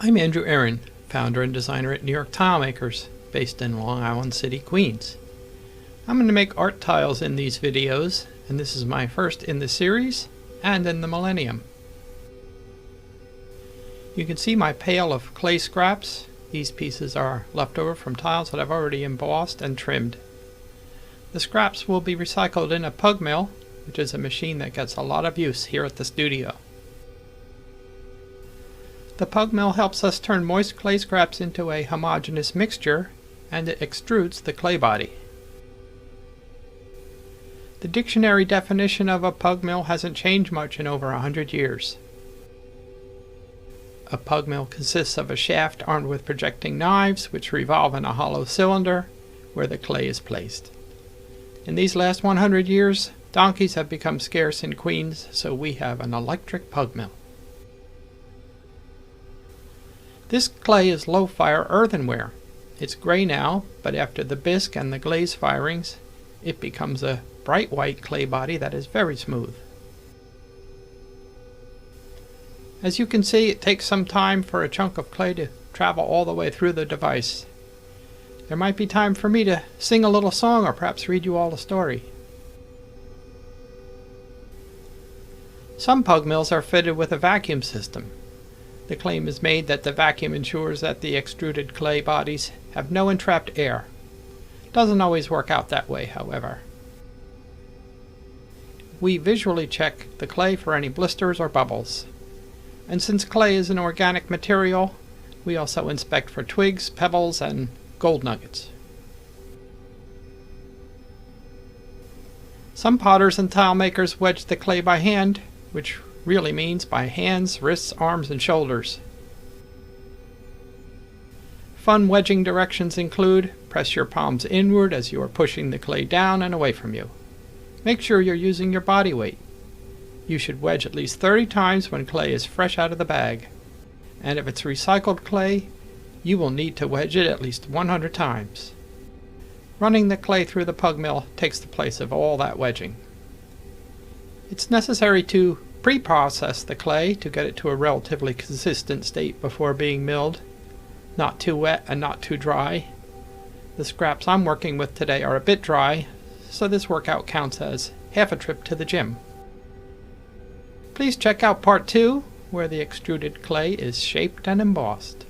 I'm Andrew Aaron, founder and designer at New York Tilemakers, based in Long Island City, Queens. I'm going to make art tiles in these videos, and this is my first in the series and in the millennium. You can see my pail of clay scraps. These pieces are leftover from tiles that I've already embossed and trimmed. The scraps will be recycled in a pug mill, which is a machine that gets a lot of use here at the studio. The pug mill helps us turn moist clay scraps into a homogeneous mixture, and it extrudes the clay body. The dictionary definition of a pug mill hasn't changed much in over 100 years. A pug mill consists of a shaft armed with projecting knives which revolve in a hollow cylinder where the clay is placed. In these last 100 years, donkeys have become scarce in Queens, so we have an electric pug mill. This clay is low-fire earthenware. It's gray now, but after the bisque and the glaze firings, it becomes a bright white clay body that is very smooth. As you can see, it takes some time for a chunk of clay to travel all the way through the device. There might be time for me to sing a little song or perhaps read you all a story. Some pug mills are fitted with a vacuum system. The claim is made that the vacuum ensures that the extruded clay bodies have no entrapped air. Doesn't always work out that way, however. We visually check the clay for any blisters or bubbles. And since clay is an organic material, we also inspect for twigs, pebbles, and gold nuggets. Some potters and tile makers wedge the clay by hand, which really means by hands, wrists, arms, and shoulders. Fun wedging directions include: press your palms inward as you are pushing the clay down and away from you. Make sure you're using your body weight. You should wedge at least 30 times when clay is fresh out of the bag. And if it's recycled clay, you will need to wedge it at least 100 times. Running the clay through the pug mill takes the place of all that wedging. It's necessary to pre-process the clay to get it to a relatively consistent state before being milled. Not too wet and not too dry. The scraps I'm working with today are a bit dry, so this workout counts as half a trip to the gym. Please check out part 2, where the extruded clay is shaped and embossed.